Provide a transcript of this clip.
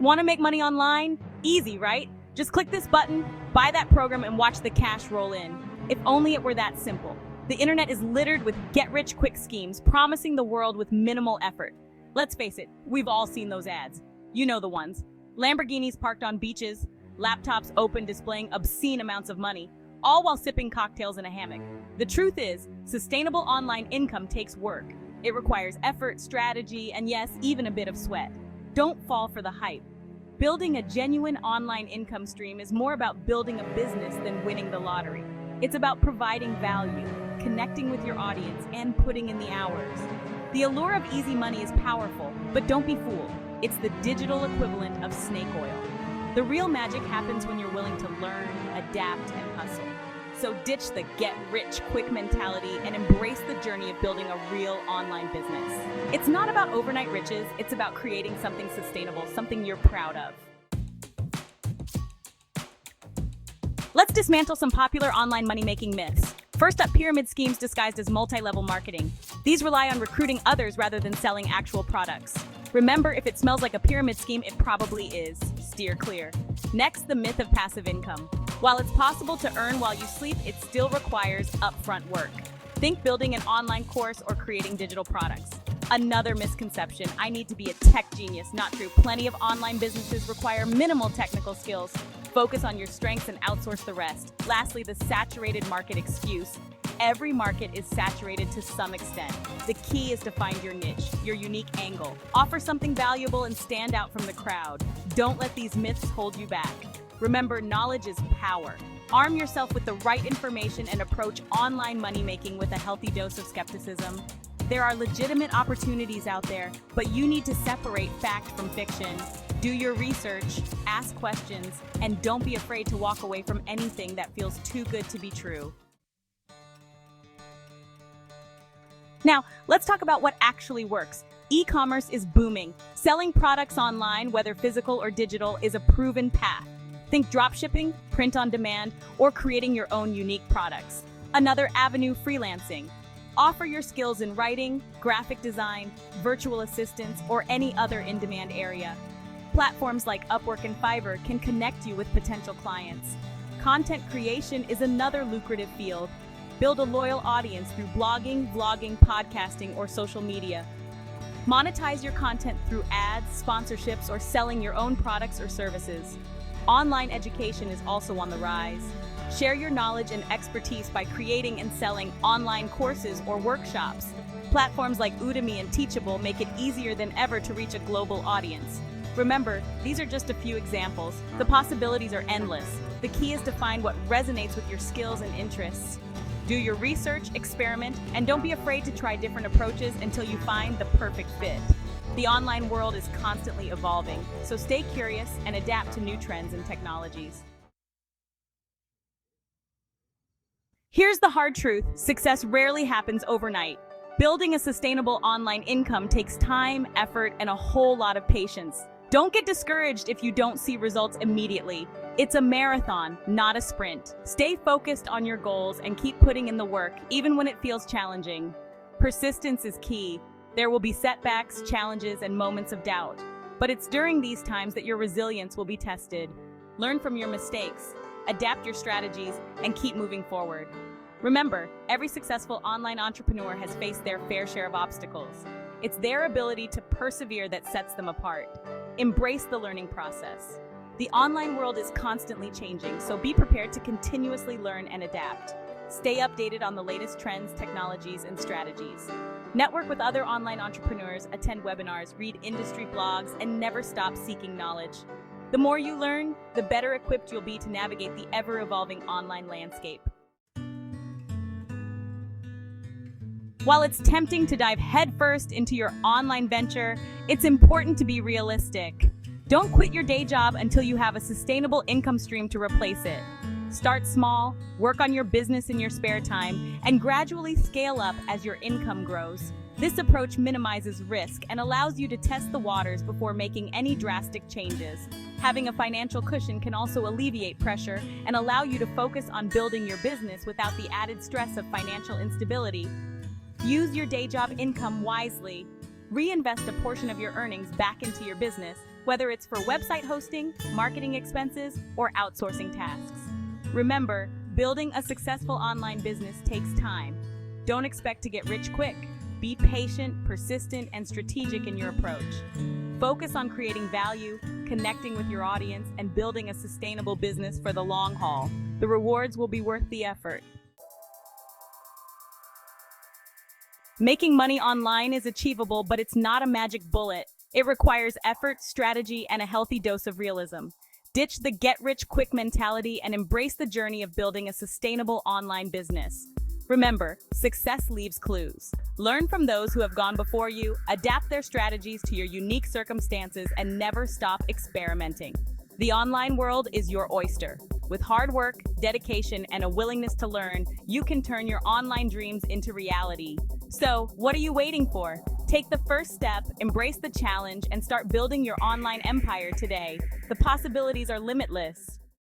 Want to make money online? Easy, right? Just click this button, buy that program, and watch the cash roll in. If only it were that simple. The internet is littered with get-rich-quick schemes promising the world with minimal effort. Let's face it, we've all seen those ads. You know the ones. Lamborghinis parked on beaches, laptops open displaying obscene amounts of money, all while sipping cocktails in a hammock. The truth is, sustainable online income takes work. It requires effort, strategy, and yes, even a bit of sweat. Don't fall for the hype. Building a genuine online income stream is more about building a business than winning the lottery. It's about providing value, connecting with your audience, and putting in the hours. The allure of easy money is powerful, but don't be fooled. It's the digital equivalent of snake oil. The real magic happens when you're willing to learn, adapt, and hustle. So ditch the get-rich-quick mentality and embrace the journey of building a real online business. It's not about overnight riches, it's about creating something sustainable, something you're proud of. Let's dismantle some popular online money-making myths. First up, pyramid schemes disguised as multi-level marketing. These rely on recruiting others rather than selling actual products. Remember, if it smells like a pyramid scheme, it probably is. Steer clear. Next, the myth of passive income. While it's possible to earn while you sleep, it still requires upfront work. Think building an online course or creating digital products. Another misconception, I need to be a tech genius. Not true. Plenty of online businesses require minimal technical skills. Focus on your strengths and outsource the rest. Lastly, the saturated market excuse. Every market is saturated to some extent. The key is to find your niche, your unique angle. Offer something valuable and stand out from the crowd. Don't let these myths hold you back. Remember, knowledge is power. Arm yourself with the right information and approach online money-making with a healthy dose of skepticism. There are legitimate opportunities out there, but you need to separate fact from fiction. Do your research, ask questions, and don't be afraid to walk away from anything that feels too good to be true. Now, let's talk about what actually works. E-commerce is booming. Selling products online, whether physical or digital, is a proven path. Think dropshipping, print on demand, or creating your own unique products. Another avenue, freelancing. Offer your skills in writing, graphic design, virtual assistants, or any other in-demand area. Platforms like Upwork and Fiverr can connect you with potential clients. Content creation is another lucrative field. Build a loyal audience through blogging, vlogging, podcasting, or social media. Monetize your content through ads, sponsorships, or selling your own products or services. Online education is also on the rise. Share your knowledge and expertise by creating and selling online courses or workshops. Platforms like Udemy and Teachable make it easier than ever to reach a global audience. Remember, these are just a few examples. The possibilities are endless. The key is to find what resonates with your skills and interests. Do your research, experiment, and don't be afraid to try different approaches until you find the perfect fit. The online world is constantly evolving, so stay curious and adapt to new trends and technologies. Here's the hard truth: success rarely happens overnight. Building a sustainable online income takes time, effort, and a whole lot of patience. Don't get discouraged if you don't see results immediately. It's a marathon, not a sprint. Stay focused on your goals and keep putting in the work, even when it feels challenging. Persistence is key. There will be setbacks, challenges, and moments of doubt. But it's during these times that your resilience will be tested. Learn from your mistakes, adapt your strategies, and keep moving forward. Remember, every successful online entrepreneur has faced their fair share of obstacles. It's their ability to persevere that sets them apart. Embrace the learning process. The online world is constantly changing, so be prepared to continuously learn and adapt. Stay updated on the latest trends, technologies, and strategies. Network with other online entrepreneurs, attend webinars, read industry blogs, and never stop seeking knowledge. The more you learn, the better equipped you'll be to navigate the ever-evolving online landscape. While it's tempting to dive headfirst into your online venture, it's important to be realistic. Don't quit your day job until you have a sustainable income stream to replace it. Start small, work on your business in your spare time, and gradually scale up as your income grows. This approach minimizes risk and allows you to test the waters before making any drastic changes. Having a financial cushion can also alleviate pressure and allow you to focus on building your business without the added stress of financial instability. Use your day job income wisely. Reinvest a portion of your earnings back into your business, whether it's for website hosting, marketing expenses, or outsourcing tasks. Remember, building a successful online business takes time. Don't expect to get rich quick. Be patient, persistent, and strategic in your approach. Focus on creating value, connecting with your audience, and building a sustainable business for the long haul. The rewards will be worth the effort. Making money online is achievable, but it's not a magic bullet. It requires effort, strategy, and a healthy dose of realism. Ditch the get-rich-quick mentality and embrace the journey of building a sustainable online business. Remember, success leaves clues. Learn from those who have gone before you, adapt their strategies to your unique circumstances, and never stop experimenting. The online world is your oyster. With hard work, dedication, and a willingness to learn, you can turn your online dreams into reality. So, what are you waiting for? Take the first step, embrace the challenge, and start building your online empire today. The possibilities are limitless.